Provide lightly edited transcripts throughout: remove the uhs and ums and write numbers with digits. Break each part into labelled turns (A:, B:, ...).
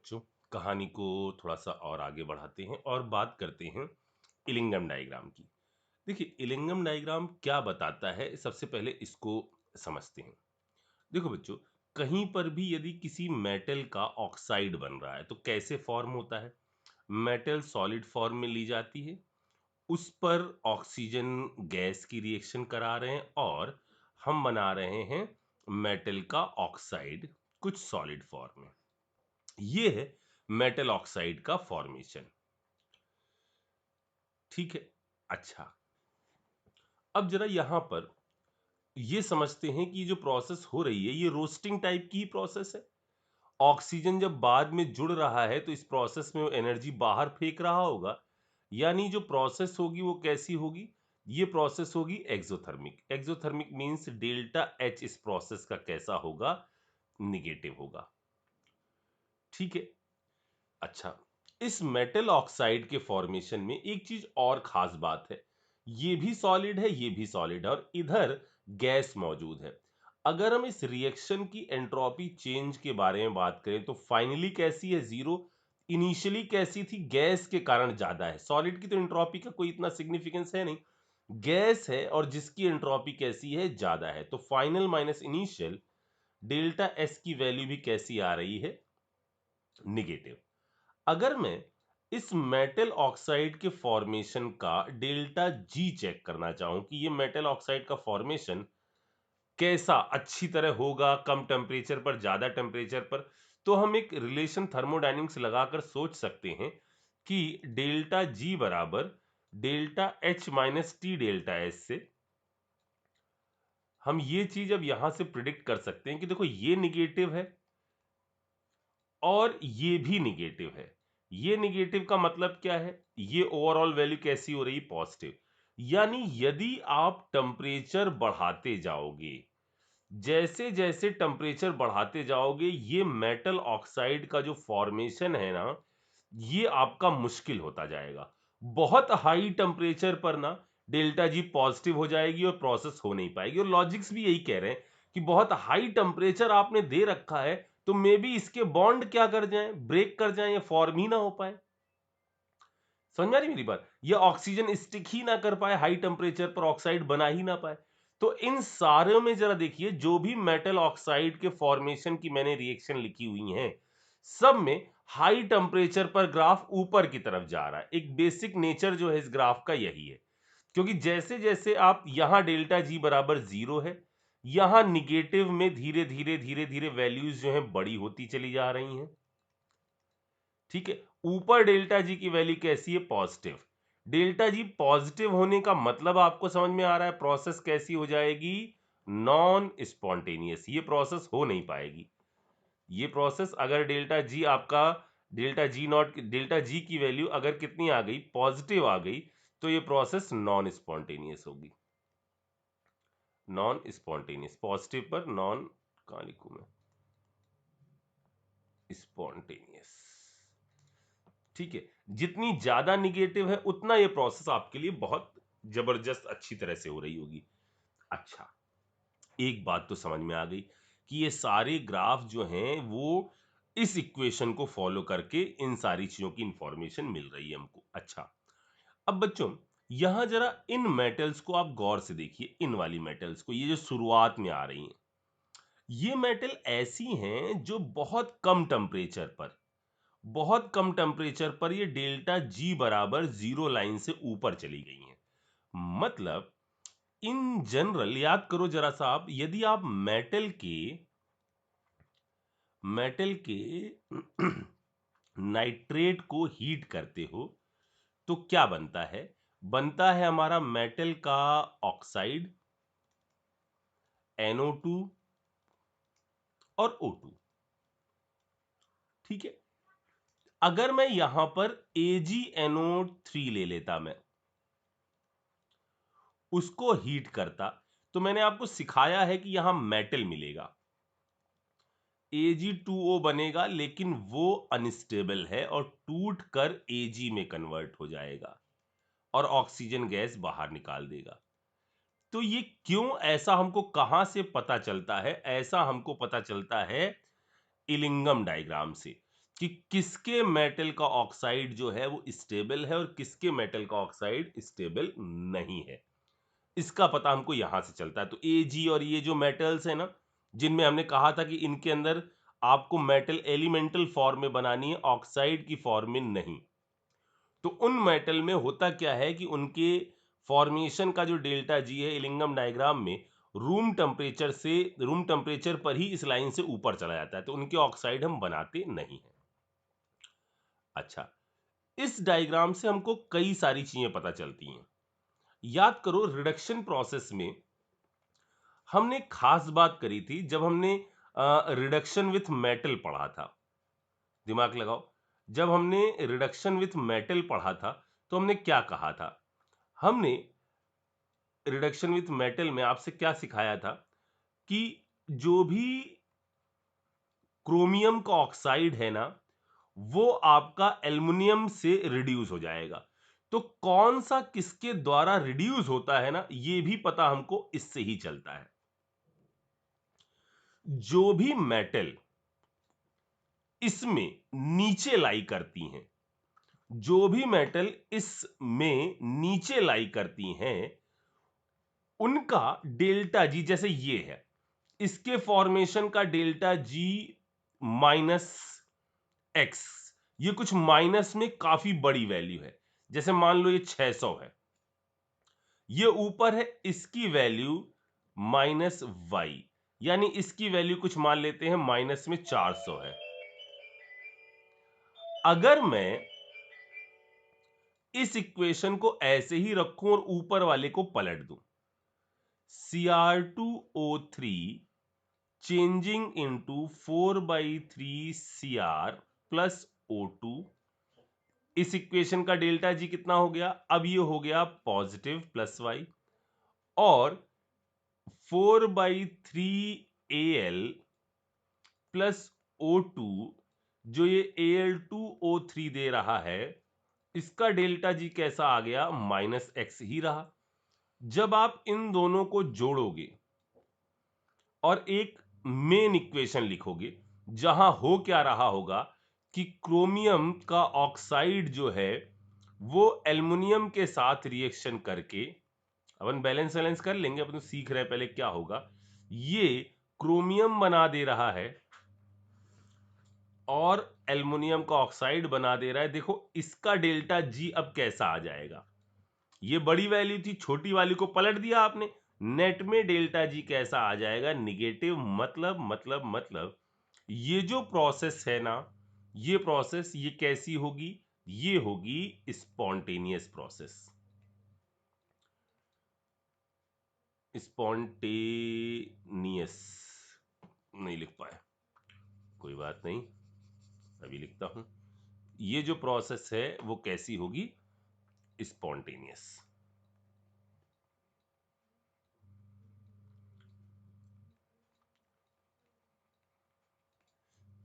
A: बच्चों, कहानी को थोड़ा सा और आगे बढ़ाते हैं और बात करते हैं इलिंगम डायग्राम की। देखिए, इलिंगम डायग्राम क्या बताता है, सबसे पहले इसको समझते हैं। देखो बच्चों, कहीं पर भी यदि किसी मेटल का ऑक्साइड बन रहा है तो कैसे फॉर्म होता है। मेटल सॉलिड फॉर्म में ली जाती है, उस पर ऑक्सीजन गैस की रिएक्शन करा रहे हैं और हम बना रहे हैं मेटल का ऑक्साइड कुछ सॉलिड फॉर्म में। ये है मेटल ऑक्साइड का फॉर्मेशन। ठीक है। अच्छा, अब जरा यहां पर ये समझते हैं कि ये जो प्रोसेस हो रही है ये रोस्टिंग टाइप की प्रोसेस है। ऑक्सीजन जब बाद में जुड़ रहा है तो इस प्रोसेस में वो एनर्जी बाहर फेंक रहा होगा, यानी जो प्रोसेस होगी वो कैसी होगी। ये प्रोसेस होगी exothermic. Exothermic means delta H इस प्रोसेस का कैसा होगा, निगेटिव होगा। ठीक है। अच्छा, इस मेटल ऑक्साइड के फॉर्मेशन में एक चीज और खास बात है। ये भी सॉलिड है, ये भी सॉलिड है और इधर गैस मौजूद है। अगर हम इस रिएक्शन की एंट्रोपी चेंज के बारे में बात करें तो फाइनली कैसी है, जीरो। इनिशियली कैसी थी, गैस के कारण ज्यादा है। सॉलिड की तो एंट्रोपी का कोई इतना सिग्निफिकेंस है नहीं, गैस है और जिसकी एंट्रोपी कैसी है, ज्यादा है। तो final minus initial, delta S की वैल्यू भी कैसी आ रही है, निगेटिव। अगर मैं इस मेटल ऑक्साइड के फॉर्मेशन का डेल्टा जी चेक करना चाहूं कि ये मेटल ऑक्साइड का फॉर्मेशन कैसा अच्छी तरह होगा, कम टेम्परेचर पर, ज्यादा टेम्परेचर पर, तो हम एक रिलेशन थर्मोडायनेमिक्स लगाकर सोच सकते हैं कि डेल्टा जी बराबर delta H minus T delta S से हम ये चीज अब यहां से प्रिडिक्ट कर सकते हैं कि देखो ये निगेटिव है और ये भी निगेटिव है। ये निगेटिव का मतलब क्या है, ये ओवरऑल वैल्यू कैसी हो रही, पॉजिटिव। यानी यदि आप टेम्परेचर बढ़ाते जाओगे, जैसे जैसे टेम्परेचर बढ़ाते जाओगे, ये मेटल ऑक्साइड का जो फॉर्मेशन है ना, ये आपका मुश्किल होता जाएगा। बहुत हाई टेम्परेचर पर ना डेल्टा जी पॉजिटिव हो जाएगी और प्रोसेस हो नहीं पाएगी। और लॉजिक्स भी यही कह रहे हैं कि बहुत हाई टेम्परेचर आपने दे रखा है तो मे बी इसके बॉन्ड क्या कर जाएं, ब्रेक कर जाएं या फॉर्म ही ना हो पाए। समझ में आ रही मेरी बात, ये ऑक्सीजन स्टिक ही ना कर पाए, हाई टेम्परेचर पर ऑक्साइड बना ही ना पाए। तो इन सारे में जरा देखिए, जो भी मेटल ऑक्साइड के फॉर्मेशन की मैंने रिएक्शन लिखी हुई हैं, सब में हाई टेम्परेचर पर ग्राफ ऊपर की तरफ जा रहा है। एक बेसिक नेचर जो है इस ग्राफ का यही है, क्योंकि जैसे जैसे आप यहां डेल्टा जी बराबर जीरो है, यहां निगेटिव में धीरे धीरे धीरे धीरे वैल्यूज जो है बड़ी होती चली जा रही हैं। ठीक है। ऊपर डेल्टा जी की वैल्यू कैसी है, पॉजिटिव। डेल्टा जी पॉजिटिव होने का मतलब आपको समझ में आ रहा है, प्रोसेस कैसी हो जाएगी, नॉन स्पॉन्टेनियस। ये प्रोसेस हो नहीं पाएगी। ये प्रोसेस अगर डेल्टा जी आपका, delta G not, delta G की वैल्यू अगर कितनी आ गई, पॉजिटिव आ गई, तो ये प्रोसेस नॉन स्पॉन्टेनियस होगी। नॉन स्पॉन्टेनियस, पॉजिटिव पर नॉन, कहां लिखूं मैं, स्पॉन्टेनियस। ठीक है। जितनी ज्यादा निगेटिव है उतना ये प्रोसेस आपके लिए बहुत जबरदस्त अच्छी तरह से हो रही होगी। अच्छा, एक बात तो समझ में आ गई कि ये सारे ग्राफ जो हैं वो इस इक्वेशन को फॉलो करके इन सारी चीजों की इंफॉर्मेशन मिल रही है हमको। अच्छा, अब बच्चों यहां जरा इन मेटल्स को आप गौर से देखिए, इन वाली मेटल्स को, ये जो शुरुआत में आ रही हैं, ये मेटल ऐसी हैं जो बहुत कम टेम्परेचर पर, बहुत कम टेम्परेचर पर ये डेल्टा जी बराबर जीरो लाइन से ऊपर चली गई हैं। मतलब इन जनरल, याद करो जरा सा आप, यदि आप मेटल के नाइट्रेट को हीट करते हो तो क्या बनता है, बनता है हमारा मेटल का ऑक्साइड, NO2 और O2। ठीक है। अगर मैं यहां पर AgNO3 ले लेता, मैं उसको हीट करता, तो मैंने आपको सिखाया है कि यहां मेटल मिलेगा, Ag2O बनेगा, लेकिन वो अनस्टेबल है और टूट कर Ag में कन्वर्ट हो जाएगा और ऑक्सीजन गैस बाहर निकाल देगा। तो ये क्यों ऐसा, हमको कहां से पता चलता है, ऐसा हमको पता चलता है इलिंगम डायग्राम से। कि किसके मेटल का ऑक्साइड जो है वो स्टेबल है और किसके मेटल का ऑक्साइड स्टेबल नहीं है। इसका पता हमको यहां से चलता है। तो Ag और ये जो मेटल्स है ना, जिनमें हमने कहा था कि इनके अंदर आपको मेटल एलिमेंटल फॉर्म में बनानी है, ऑक्साइड की फॉर्म में नहीं। तो उन मेटल में होता क्या है कि उनके फॉर्मेशन का जो डेल्टा जी है इलिंगम डायग्राम में रूम टेम्परेचर पर ही इस लाइन से ऊपर चला जाता है, तो उनके ऑक्साइड हम बनाते नहीं हैं। अच्छा, इस डायग्राम से हमको कई सारी चीजें पता चलती हैं। याद करो, रिडक्शन प्रोसेस में हमने एक खास बात करी थी जब हमने रिडक्शन विथ मेटल पढ़ा था। दिमाग लगाओ, जब हमने रिडक्शन विथ मेटल पढ़ा था तो हमने क्या कहा था? हमने रिडक्शन विथ मेटल में आपसे क्या सिखाया था कि जो भी क्रोमियम का ऑक्साइड है ना, वो आपका एल्युमिनियम से रिड्यूस हो जाएगा। तो कौन सा किसके द्वारा रिड्यूस होता है ना, ये भी पता हमको इससे ही चलता है। जो भी मेटल इसमें नीचे लाई करती हैं, जो भी मेटल इसमें नीचे लाई करती हैं, उनका डेल्टा जी, जैसे ये है, इसके फॉर्मेशन का डेल्टा जी माइनस एक्स, ये कुछ माइनस में काफी बड़ी वैल्यू है। जैसे मान लो ये 600 है, ये ऊपर है, इसकी वैल्यू माइनस वाई, यानी इसकी वैल्यू कुछ मान लेते हैं माइनस में 400 है। अगर मैं इस इक्वेशन को ऐसे ही रखूं और ऊपर वाले को पलट दूं, Cr2O3 changing into 4/3 Cr plus O2, इस इक्वेशन का डेल्टा जी कितना हो गया? अब ये हो गया पॉजिटिव प्लस वाई, और 4/3 Al प्लस O2, जो ये Al2O3 दे रहा है, इसका डेल्टा जी कैसा आ गया? माइनस एक्स ही रहा। जब आप इन दोनों को जोड़ोगे और एक मेन इक्वेशन लिखोगे, जहां हो क्या रहा होगा कि क्रोमियम का ऑक्साइड जो है वो एल्युमिनियम के साथ रिएक्शन करके, अपन बैलेंस वैलेंस कर लेंगे, अपन तो सीख रहे हैं पहले क्या होगा, ये क्रोमियम बना दे रहा है और एल्युमिनियम का ऑक्साइड बना दे रहा है। देखो इसका डेल्टा जी अब कैसा आ जाएगा, ये बड़ी वैल्यू थी, छोटी वाली को पलट दिया आपने, नेट में डेल्टा जी कैसा आ जाएगा? निगेटिव। मतलब ये जो प्रोसेस है ना, ये प्रोसेस ये कैसी होगी? ये होगी स्पॉन्टेनियस प्रोसेस। स्पॉन्टेनियस नहीं लिख पाए, कोई बात नहीं, अभी लिखता हूं। ये जो प्रोसेस है वो कैसी होगी? स्पॉन्टेनियस।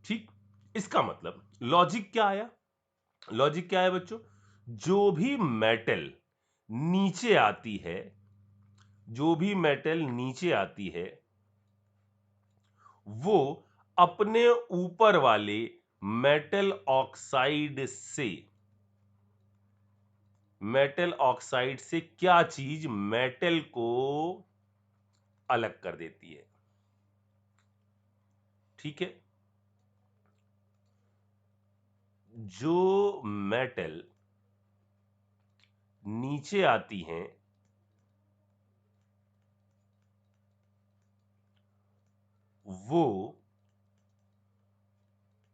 A: ठीक, इसका मतलब लॉजिक क्या आया? लॉजिक क्या है बच्चों? जो भी मेटल नीचे आती है, जो भी मेटल नीचे आती है, वो अपने ऊपर वाले मेटल ऑक्साइड से, मेटल ऑक्साइड से क्या चीज मेटल को अलग कर देती है। ठीक है, जो मेटल नीचे आती हैं वो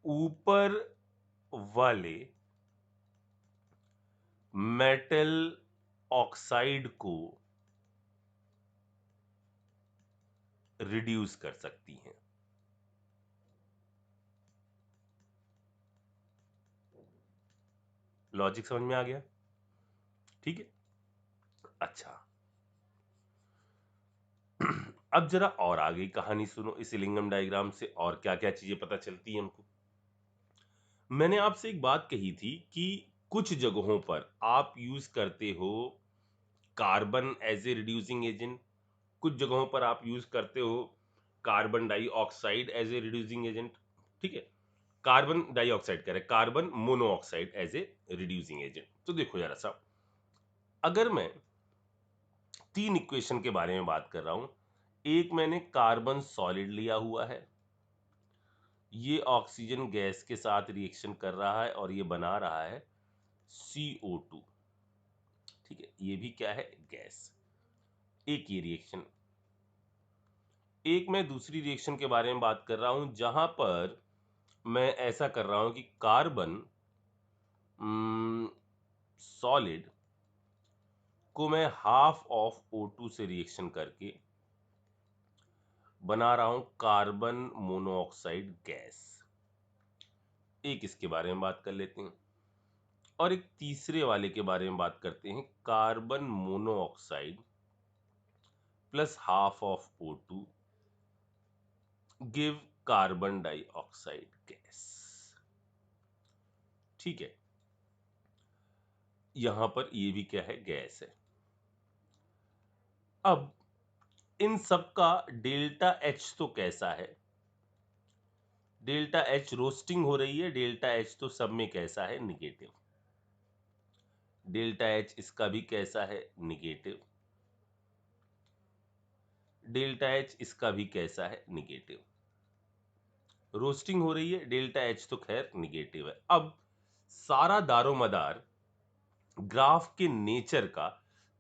A: ऊपर वाले मेटल ऑक्साइड को रिड्यूस कर सकती हैं। लॉजिक समझ में आ गया? ठीक है, अच्छा। अब जरा और आगे कहानी सुनो, इस लिंगम डायग्राम से और क्या क्या चीजें पता चलती हैं हमको। मैंने आपसे एक बात कही थी कि कुछ जगहों पर आप यूज करते हो carbon as a reducing agent, कुछ जगहों पर आप यूज करते हो carbon dioxide as a reducing agent. ठीक है, कार्बन डाइऑक्साइड कह रहे हैं, carbon monoxide as a reducing agent. तो देखो जरा सा, अगर मैं 3 इक्वेशन के बारे में बात कर रहा हूं, एक मैंने कार्बन सॉलिड लिया हुआ है, ये ऑक्सीजन गैस के साथ रिएक्शन कर रहा है और ये बना रहा है CO2। ठीक है, ये भी क्या है, गैस। एक ये रिएक्शन। एक मैं दूसरी रिएक्शन के बारे में बात कर रहा हूं, जहां पर मैं ऐसा कर रहा हूं कि कार्बन सॉलिड को मैं हाफ ऑफ O2 से रिएक्शन करके बना रहा हूं कार्बन मोनोऑक्साइड गैस। एक इसके बारे में बात कर लेते हैं और एक तीसरे वाले के बारे में बात करते हैं, carbon monoxide plus half of O2 give carbon dioxide gas. ठीक है, यहां पर ये भी क्या है, गैस है। अब इन सब का डेल्टा H तो कैसा है, डेल्टा H रोस्टिंग हो रही है, डेल्टा H तो सब में कैसा है, निगेटिव। डेल्टा H इसका भी कैसा है, निगेटिव। डेल्टा H इसका भी कैसा है, निगेटिव। रोस्टिंग हो रही है, डेल्टा H तो खैर निगेटिव है। अब सारा दारोमदार ग्राफ के नेचर का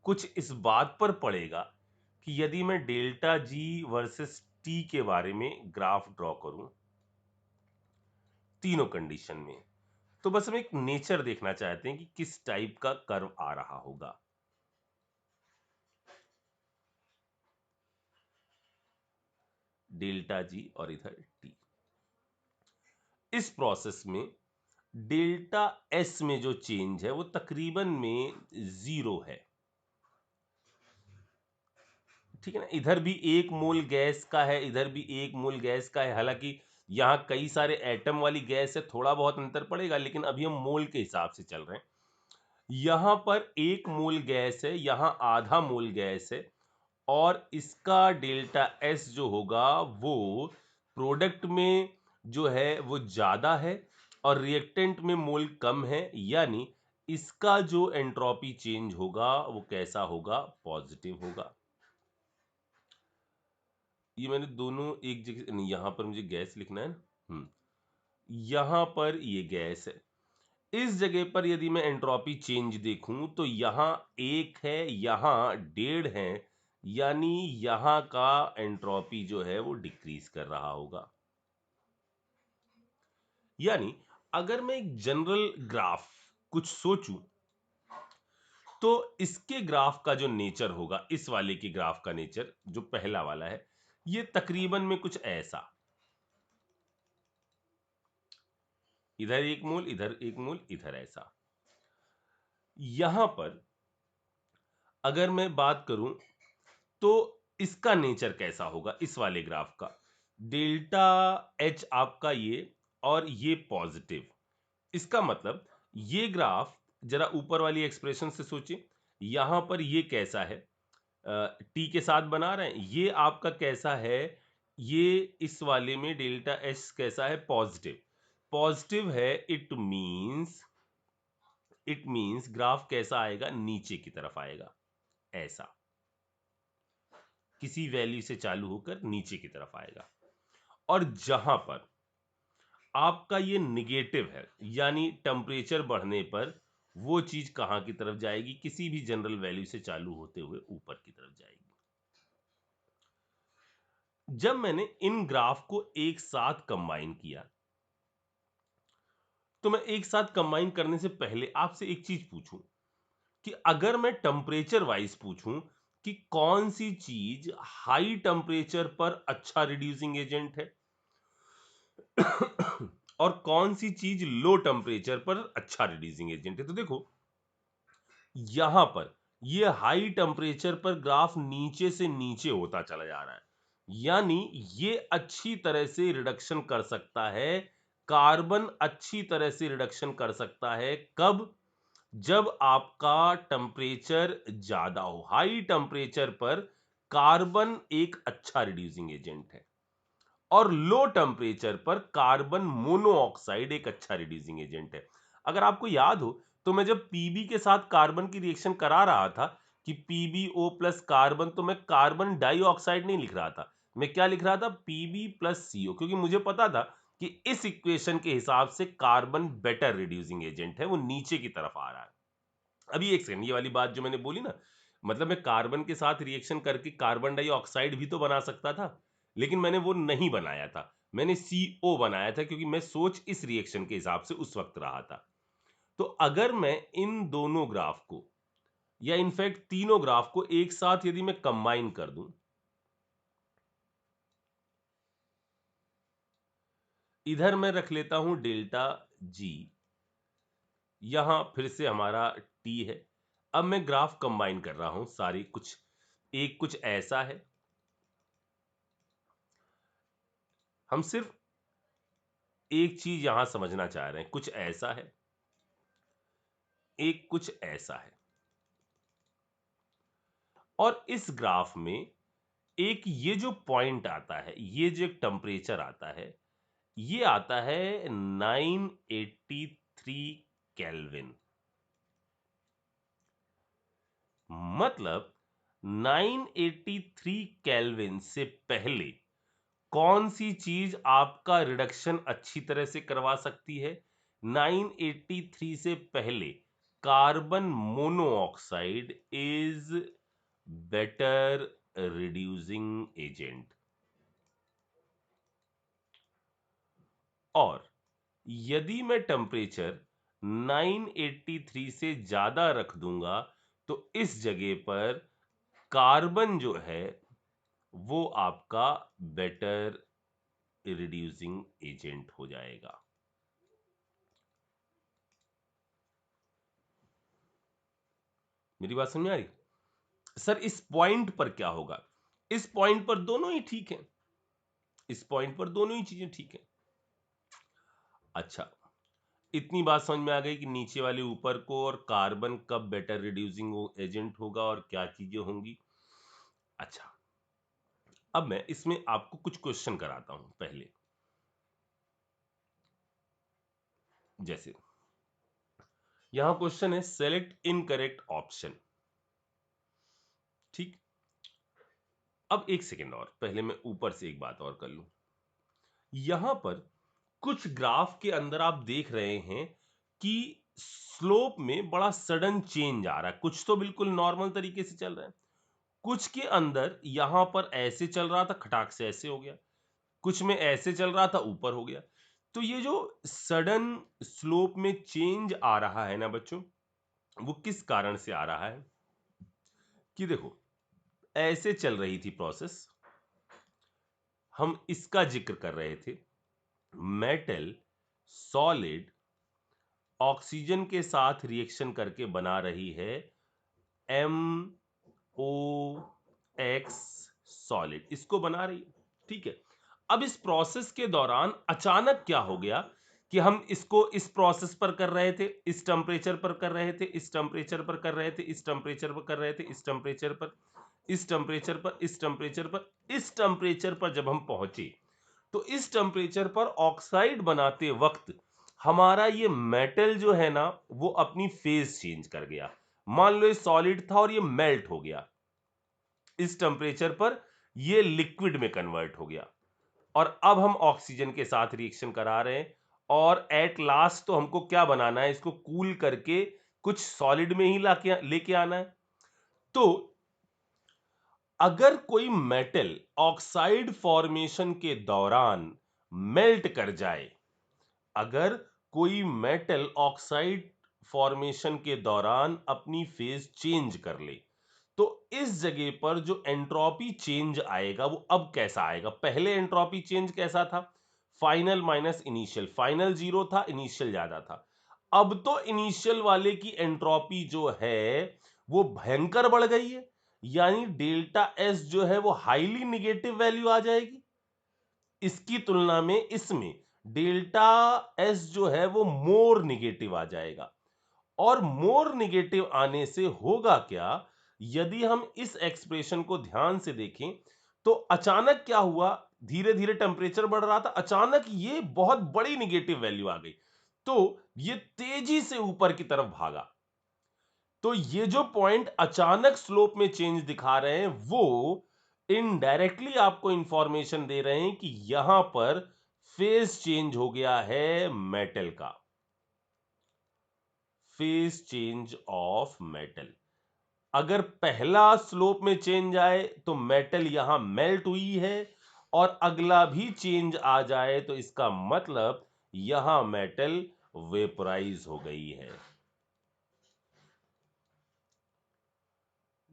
A: कुछ इस बात पर पड़ेगा कि यदि मैं डेल्टा G वर्सेस T के बारे में ग्राफ ड्रॉ करूं तीनों कंडीशन में, तो बस हम एक नेचर देखना चाहते हैं कि किस टाइप का कर्व आ रहा होगा। डेल्टा G और इधर T। इस प्रोसेस में डेल्टा S में जो चेंज है वो तकरीबन में 0 है। ठीक है ना, इधर भी 1 मोल गैस का है, इधर भी 1 मोल गैस का है। हालांकि यहां कई सारे एटम वाली गैस है, थोड़ा बहुत अंतर पड़ेगा, लेकिन अभी हम मोल के हिसाब से चल रहे हैं। यहां पर 1 मोल गैस है, यहां आधा मोल गैस है, और इसका डेल्टा S जो होगा वो प्रोडक्ट में जो है वो ज्यादा है और रिएक्टेंट में मोल कम है, यानी इसका जो एंट्रोपी चेंज होगा वो कैसा होगा, पॉजिटिव होगा। ये मैंने दोनों एक जगह नहीं, यहां पर मुझे गैस लिखना है ना, यहां पर ये गैस है। इस जगह पर यदि मैं एंट्रोपी चेंज देखूं तो यहां 1 है, यहां 1.5 है, यानी यहां का एंट्रोपी जो है वो डिक्रीज कर रहा होगा। यानी अगर मैं एक जनरल ग्राफ कुछ सोचूं तो इसके ग्राफ का जो नेचर होगा, इस वाले की ग्राफ का नेचर जो पहला वाला है, ये तकरीबन में कुछ ऐसा, इधर 1 मोल, इधर 1 मोल, इधर ऐसा। यहां पर अगर मैं बात करूं तो इसका नेचर कैसा होगा, इस वाले ग्राफ का डेल्टा H आपका ये और ये पॉजिटिव। इसका मतलब ये ग्राफ जरा ऊपर वाली एक्सप्रेशन से सोचिए, यहां पर ये कैसा है, टी के साथ बना रहे हैं, ये आपका कैसा है, ये इस वाले में डेल्टा एच कैसा है, पॉजिटिव। पॉजिटिव है, इट मींस ग्राफ कैसा आएगा, नीचे की तरफ आएगा, ऐसा किसी वैल्यू से चालू होकर नीचे की तरफ आएगा। और जहां पर आपका ये निगेटिव है, यानी टेम्परेचर बढ़ने पर वो चीज कहां की तरफ जाएगी, किसी भी जनरल वैल्यू से चालू होते हुए ऊपर की तरफ जाएगी। जब मैंने इन ग्राफ को एक साथ कंबाइन किया, तो मैं एक साथ कंबाइन करने से पहले आपसे एक चीज पूछूं कि अगर मैं टेम्परेचर वाइज पूछूं कि कौन सी चीज हाई टेम्परेचर पर अच्छा रिड्यूसिंग एजेंट है और कौन सी चीज लो टेम्परेचर पर अच्छा रिड्यूसिंग एजेंट है, तो देखो यहां पर ये हाई टेम्परेचर पर ग्राफ नीचे से नीचे होता चला जा रहा है, यानी ये अच्छी तरह से रिडक्शन कर सकता है, कार्बन अच्छी तरह से रिडक्शन कर सकता है। कब, जब आपका टेम्परेचर ज्यादा हो, हाई टेम्परेचर पर कार्बन एक अच्छा रिड्यूसिंग एजेंट है। और लो टेम्परेचर पर कार्बन मोनोऑक्साइड एक अच्छा रिड्यूसिंग एजेंट है। अगर आपको याद हो तो मैं जब पीबी के साथ कार्बन की रिएक्शन करा रहा था कि पीबीओ प्लस कार्बन, तो मैं कार्बन डाइऑक्साइड नहीं लिख रहा था, मैं क्या लिख रहा था, पीबी प्लस सीओ, क्योंकि मुझे पता था कि इस इक्वेशन के हिसाब से कार्बन बेटर रिड्यूसिंग एजेंट है, वो नीचे की तरफ आ रहा है। अभी एक सेकंड, ये वाली बात जो मैंने बोली ना, मतलब मैं कार्बन के साथ रिएक्शन करके कार्बन डाइऑक्साइड भी तो बना सकता था, लेकिन मैंने वो नहीं बनाया था, मैंने CO बनाया था, क्योंकि मैं सोच इस रिएक्शन के हिसाब से उस वक्त रहा था। तो अगर मैं इन दोनों ग्राफ को या इनफैक्ट तीनों ग्राफ को एक साथ यदि मैं कंबाइन कर दूं, इधर मैं रख लेता हूं डेल्टा जी, यहां फिर से हमारा टी है। अब मैं ग्राफ कंबाइन कर रहा हूं सारी, कुछ ऐसा है, हम सिर्फ एक चीज यहां समझना चाह रहे हैं, कुछ ऐसा है, एक कुछ ऐसा है, और इस ग्राफ में एक ये जो पॉइंट आता है, ये जो एक टेम्परेचर आता है, ये आता है 983 केल्विन। मतलब 983 केल्विन से पहले कौन सी चीज आपका रिडक्शन अच्छी तरह से करवा सकती है? 983 से पहले carbon monoxide is better reducing agent. और यदि मैं टेम्परेचर 983 से ज्यादा रख दूंगा तो इस जगह पर कार्बन जो है वो आपका बेटर रिड्यूसिंग एजेंट हो जाएगा। मेरी बात समझ आ रही? सर इस पॉइंट पर क्या होगा? इस पॉइंट पर दोनों ही ठीक है, इस पॉइंट पर दोनों ही चीजें ठीक है। अच्छा, इतनी बात समझ में आ गई कि नीचे वाले ऊपर को और कार्बन कब बेटर रिड्यूसिंग एजेंट होगा और क्या चीजें होंगी। अच्छा, अब मैं इसमें आपको कुछ क्वेश्चन कराता हूं पहले। जैसे यहां क्वेश्चन है, सेलेक्ट इनकरेक्ट ऑप्शन। ठीक, अब एक सेकेंड और पहले मैं ऊपर से एक बात और कर लूं। यहां पर कुछ ग्राफ के अंदर आप देख रहे हैं कि स्लोप में बड़ा सडन चेंज आ रहा है, कुछ तो बिल्कुल नॉर्मल तरीके से चल रहा है, कुछ के अंदर यहां पर ऐसे चल रहा था, खटाक से ऐसे हो गया, कुछ में ऐसे चल रहा था, ऊपर हो गया। तो ये जो सडन स्लोप में चेंज आ रहा है ना बच्चों, वो किस कारण से आ रहा है कि देखो, ऐसे चल रही थी प्रोसेस, हम इसका जिक्र कर रहे थे, मेटल सॉलिड ऑक्सीजन के साथ रिएक्शन करके बना रही है MOX सॉलिड, इसको बना रही है, ठीक है। अब इस प्रोसेस के दौरान अचानक क्या हो गया कि हम इसको इस प्रोसेस पर कर रहे थे, इस टेम्परेचर पर कर रहे थे, इस टेम्परेचर पर कर रहे थे, इस टेम्परेचर पर कर रहे थे, इस टेम्परेचर पर, इस टेम्परेचर पर, इस टेम्परेचर पर, इस टेम्परेचर पर जब हम पहुंचे, तो इस टेम्परेचर पर ऑक्साइड बनाते वक्त हमारा ये मेटल जो है ना, वो अपनी फेज चेंज कर गया। मान लो ये सॉलिड था और ये मेल्ट हो गया, इस टेम्परेचर पर ये लिक्विड में कन्वर्ट हो गया, और अब हम ऑक्सीजन के साथ रिएक्शन करा रहे हैं, और एट लास्ट तो हमको क्या बनाना है, इसको कूल करके कुछ सॉलिड में ही लेके आना है। तो अगर कोई मेटल ऑक्साइड फॉर्मेशन के दौरान मेल्ट कर जाए, अगर कोई मेटल ऑक्साइड फॉर्मेशन के दौरान अपनी फेज चेंज कर ले, तो इस जगह पर जो एंट्रोपी चेंज आएगा वो अब कैसा आएगा? पहले एंट्रोपी चेंज कैसा था? Final minus initial, final zero था, इनिशियल ज्यादा था। अब तो इनिशियल वाले की एंट्रोपी जो है वो भयंकर बढ़ गई है, यानी डेल्टा एस जो है वो हाईली निगेटिव वैल्यू आ जाएगी। इसकी तुलना में इसमें डेल्टा एस जो है वो मोर निगेटिव आ जाएगा। और मोर निगेटिव आने से होगा क्या, यदि हम इस एक्सप्रेशन को ध्यान से देखें तो अचानक क्या हुआ, धीरे धीरे टेम्परेचर बढ़ रहा था, अचानक ये बहुत बड़ी निगेटिव वैल्यू आ गई, तो ये तेजी से ऊपर की तरफ भागा। तो ये जो पॉइंट अचानक स्लोप में चेंज दिखा रहे हैं, वो इनडायरेक्टली आपको इंफॉर्मेशन दे रहे हैं कि यहां पर फेज चेंज हो गया है मेटल का, फेज चेंज ऑफ मेटल। अगर पहला स्लोप में चेंज आए तो मेटल यहां मेल्ट हुई है, और अगला भी चेंज आ जाए तो इसका मतलब यहां मेटल वेपोराइज हो गई है।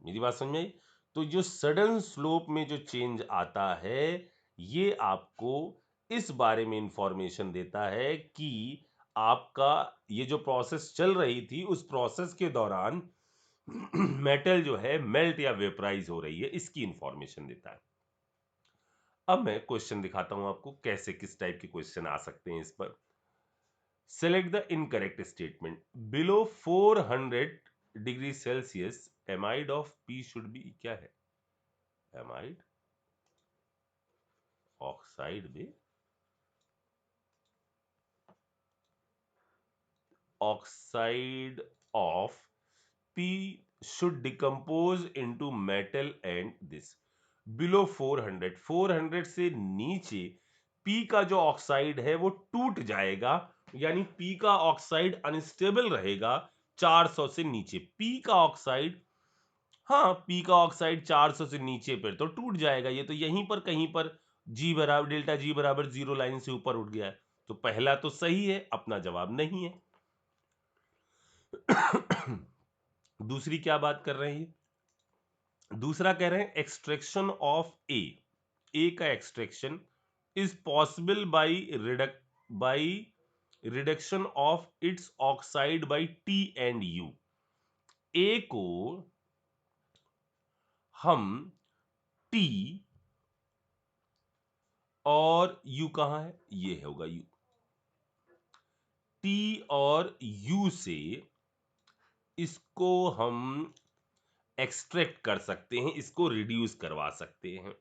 A: मेरी बात समझ में आई? तो जो सडन स्लोप में जो चेंज आता है, ये आपको इस बारे में इंफॉर्मेशन देता है कि आपका ये जो प्रोसेस चल रही थी, उस प्रोसेस के दौरान मेटल जो है मेल्ट या वेपराइज हो रही है, इसकी इंफॉर्मेशन देता है। अब मैं क्वेश्चन दिखाता हूं आपको कैसे, किस टाइप के क्वेश्चन आ सकते हैं इस पर। Select the incorrect statement. Below 400 degree Celsius amide of P should be, क्या है एमाइड ऑक्साइड में, oxide of P should decompose into metal and this. Below 400 से नीचे पी का जो ऑक्साइड है वो टूट जाएगा, यानी पी का ऑक्साइड अनस्टेबल रहेगा 400 से नीचे। पी का ऑक्साइड, हाँ पी का ऑक्साइड 400 से नीचे पर तो टूट जाएगा, ये तो यहीं पर कहीं पर जी बराबर डेल्टा जी बराबर 0 लाइन से ऊपर उठ गया है। तो पहला तो सही है, अपना जवाब नहीं है। दूसरी क्या बात कर रहे हैं, दूसरा कह रहे हैं एक्सट्रैक्शन ऑफ ए का extraction is possible by reduction of its oxide by T and U. A को हम टी, और यू कहां है, ये होगा यू, टी और यू से इसको हम एक्सट्रैक्ट कर सकते हैं, इसको रिड्यूस करवा सकते हैं।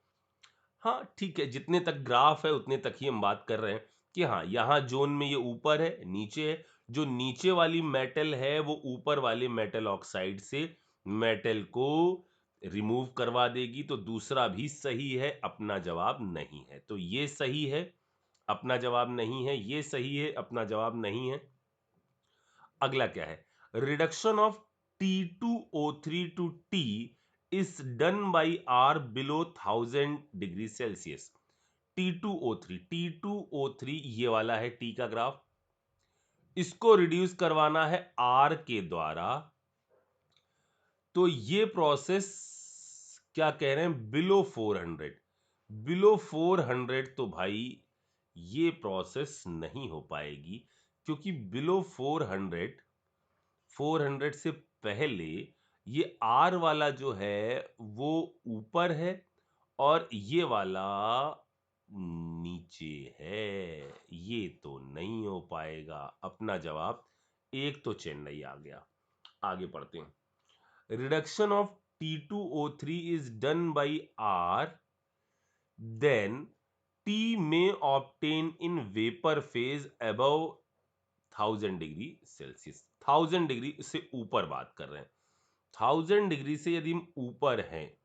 A: हाँ ठीक है, जितने तक ग्राफ है उतने तक ही हम बात कर रहे हैं कि हाँ यहाँ जोन में ये ऊपर है नीचे है, जो नीचे वाली मेटल है वो ऊपर वाले मेटल ऑक्साइड से मेटल को रिमूव करवा देगी। तो दूसरा भी सही है, अपना जवाब नहीं है। तो ये सही है, अपना जवाब नहीं है, ये सही है, अपना जवाब नहीं है। अगला क्या है, reduction of T2O3 to T is done by R below 1000 degree Celsius. T2O3 ये वाला है टी का ग्राफ, इसको रिड्यूस करवाना है आर के द्वारा। तो ये प्रोसेस क्या कह रहे हैं, बिलो 400, बिलो 400 तो भाई ये प्रोसेस नहीं हो पाएगी, क्योंकि बिलो 400 से पहले ये आर वाला जो है वो ऊपर है और ये वाला नीचे है, ये तो नहीं हो पाएगा। अपना जवाब एक तो चेन्नई आ गया। आगे पढ़ते हैं, reduction of T2O3 is done by R, then T में obtain in vapour phase above 1000 degree Celsius. 1000 degree से ऊपर बात कर रहे हैं, 1000 डिग्री से यदि हम ऊपर हैं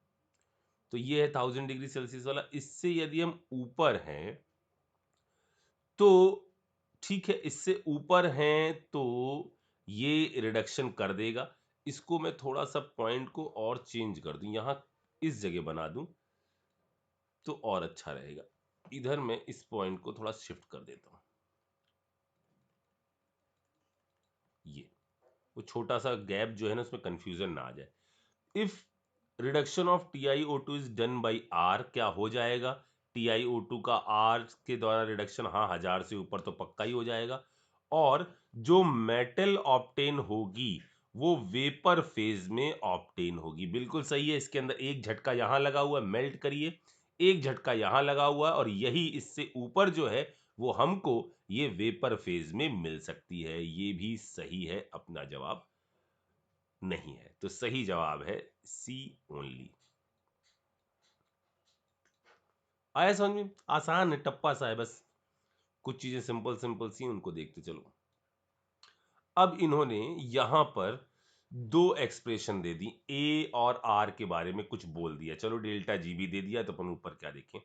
A: तो ये है 1000 डिग्री सेल्सियस वाला, इससे यदि हम ऊपर हैं तो ठीक है, इससे ऊपर हैं तो ये रिडक्शन कर देगा। इसको मैं थोड़ा सा पॉइंट को और चेंज कर दूं, यहां इस जगह बना दूं तो और अच्छा रहेगा। इधर मैं इस पॉइंट को थोड़ा शिफ्ट कर देता हूं, ये वो छोटा सा गैप जो है ना उसमें कंफ्यूजन ना आ जाए। If reduction of TiO2 is done by R, क्या हो जाएगा, TiO2 का आर के द्वारा रिडक्शन, हाँ 1000 से ऊपर तो पक्का ही हो जाएगा। और जो मेटल ऑब्टेन होगी वो वेपर फेज में ऑब्टेन होगी। बिल्कुल सही है, इसके अंदर एक झटका यहां लगा हुआ है, मेल्ट करिए, एक झटका यहां लगा हुआ है, और यही इससे ऊपर जो है वो हमको ये वेपर फेज में मिल सकती है। ये भी सही है, अपना जवाब नहीं है। तो सही जवाब है सी ओनली। आया समझ में? आसान है, टप्पा सा है, बस कुछ चीजें सिंपल सिंपल सी उनको देखते चलो। अब इन्होंने यहां पर दो एक्सप्रेशन दे दी, ए और आर के बारे में कुछ बोल दिया। चलो डेल्टा जी भी दे दिया, तो अपन ऊपर क्या देखें।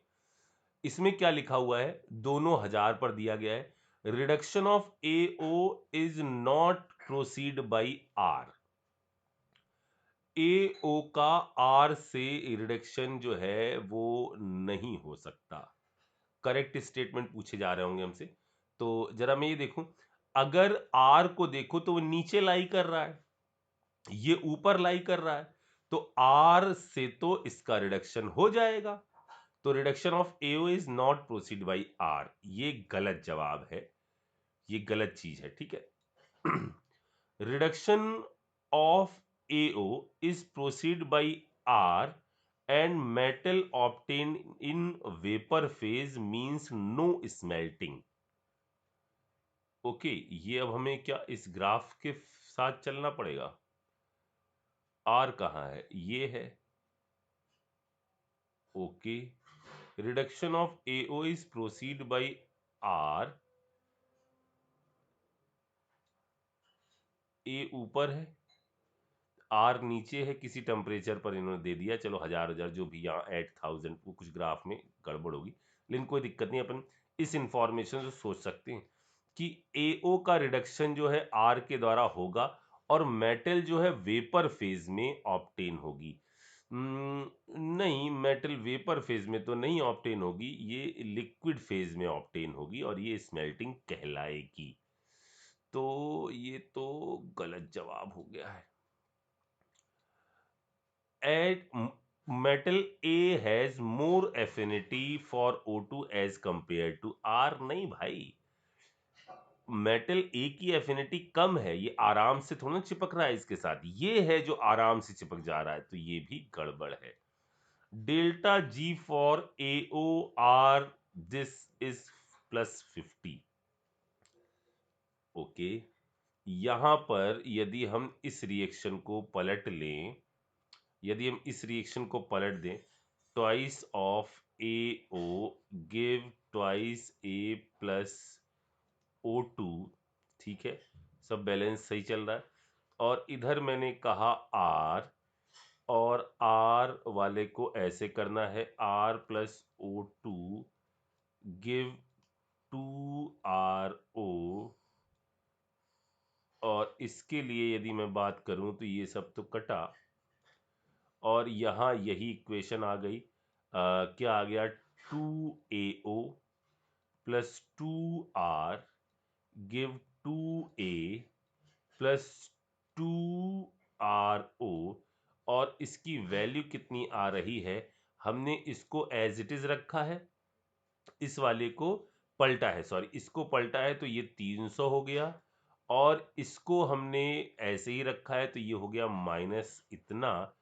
A: इसमें क्या लिखा हुआ है, दोनों 1000 पर दिया गया है। Reduction of A O is not proceed by R. A O का आर से रिडक्शन जो है वो नहीं हो सकता। करेक्ट स्टेटमेंट पूछे जा रहे होंगे हमसे, तो जरा मैं ये देखूं। अगर आर को देखो तो वो नीचे लाई कर रहा है, ये ऊपर लाई कर रहा है, तो आर से तो इसका रिडक्शन हो जाएगा। तो reduction of AO is not proceed by R, ये गलत जवाब है, ये गलत चीज है, ठीक है। Reduction of AO is proceed by R and metal obtain in vapour phase means no smelting. Okay, ये अब हमें क्या इस ग्राफ के साथ चलना पड़ेगा। आर कहाँ है, ये है। Okay, reduction of AO is proceed by R, A ऊपर है, आर नीचे है, किसी टेम्परेचर पर इन्होंने दे दिया। चलो 1000 जो भी, यहाँ 8000 वो कुछ ग्राफ में गड़बड़ होगी, लेकिन कोई दिक्कत नहीं, अपन इस इंफॉर्मेशन से सोच सकते हैं कि एओ का रिडक्शन जो है आर के द्वारा होगा और मेटल जो है वेपर फेज में ऑब्टेन होगी। नहीं, मेटल वेपर फेज में तो नहीं ऑब्टेन होगी, ये लिक्विड फेज में ऑब्टेन होगी और ये स्मेल्टिंग कहलाएगी। तो ये तो गलत जवाब हो गया है। At metal A has more affinity for O2 as compared to R। नहीं भाई, मेटल ए की एफिनिटी कम है, ये आराम से थोड़ा चिपक रहा है इसके साथ, ये है जो आराम से चिपक जा रहा है, तो ये भी गड़बड़ है। Delta G for A O R, this is +50। Okay, यहां पर यदि हम इस रिएक्शन को पलट लें, यदि हम इस रिएक्शन को पलट दें, twice of A O give twice A plus O2, ठीक है, सब बैलेंस सही चल रहा है। और इधर मैंने कहा R, और R वाले को ऐसे करना है, R plus O2 give 2RO। और इसके लिए यदि मैं बात करूं तो ये सब तो कटा, और यहाँ यही इक्वेशन आ गई। क्या आ गया, 2AO plus 2R give 2A plus 2RO। और इसकी वैल्यू कितनी आ रही है, हमने इसको एज इट इज रखा है, इस वाले को पलटा है, सॉरी इसको पलटा है, तो ये 300 हो गया, और इसको हमने ऐसे ही रखा है, तो ये हो गया माइनस इतना।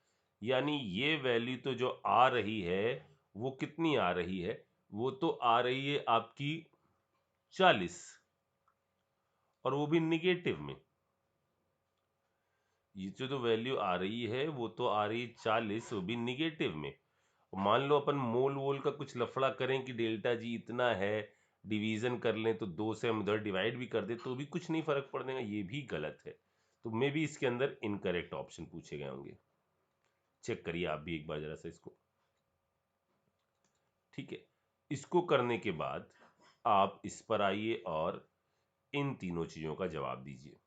A: यानी ये वैल्यू तो जो आ रही है वो कितनी आ रही है, वो तो आ रही है आपकी 40, और वो भी निगेटिव में। ये जो तो वैल्यू आ रही है वो तो आ रही है 40, वो भी निगेटिव में। मान लो अपन मोल वोल का कुछ लफड़ा करें कि डेल्टा जी इतना है, डिवीजन कर लें तो 2 से हम उधर डिवाइड भी कर दे तो भी कुछ नहीं फर्क पड़ेगा, ये भी गलत है। तो मे भी इसके अंदर इनकरेक्ट ऑप्शन पूछे गए होंगे। चेक करिए आप भी एक बार जरा सा इसको, ठीक है। इसको करने के बाद आप इस पर आइए और इन तीनों चीजों का जवाब दीजिए,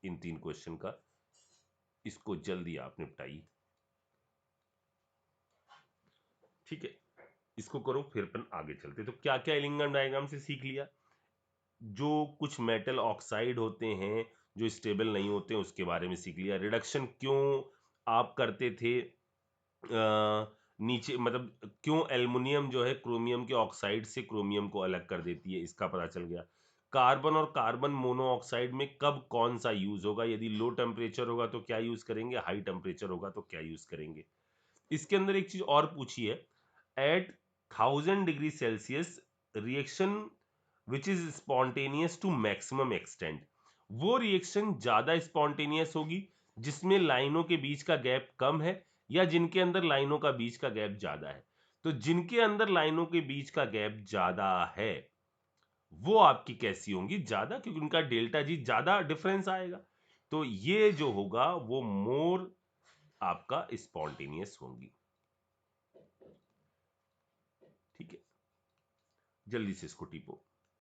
A: इन 3 क्वेश्चन का, इसको जल्दी आप निपटाइए, ठीक है। इसको करो, फिर अपन आगे चलते। तो क्या क्या एलिंगम डायग्राम से सीख लिया, जो कुछ मेटल ऑक्साइड होते हैं जो स्टेबल नहीं होते हैं उसके बारे में सीख लिया। रिडक्शन क्यों आप करते थे, नीचे मतलब क्यों एल्युमिनियम जो है क्रोमियम के ऑक्साइड से क्रोमियम को अलग कर देती है, इसका पता चल गया। कार्बन और कार्बन मोनोऑक्साइड में कब कौन सा यूज होगा, यदि लो टेम्परेचर होगा तो क्या यूज करेंगे, हाई टेम्परेचर होगा तो क्या यूज करेंगे। इसके अंदर एक चीज और पूछी है, at 1000 degree Celsius reaction which is spontaneous to maximum extent. वो रिएक्शन ज्यादा स्पॉन्टेनियस होगी जिसमें लाइनों के बीच का गैप कम है, या जिनके अंदर लाइनों का बीच का गैप ज्यादा है। तो जिनके अंदर लाइनों के बीच का गैप ज्यादा है वो आपकी कैसी होंगी, ज्यादा, क्योंकि उनका डेल्टा जी ज्यादा डिफरेंस आएगा। तो ये जो होगा वो मोर आपका स्पॉन्टेनियस होंगी। ठीक है, जल्दी से इसको टिपो।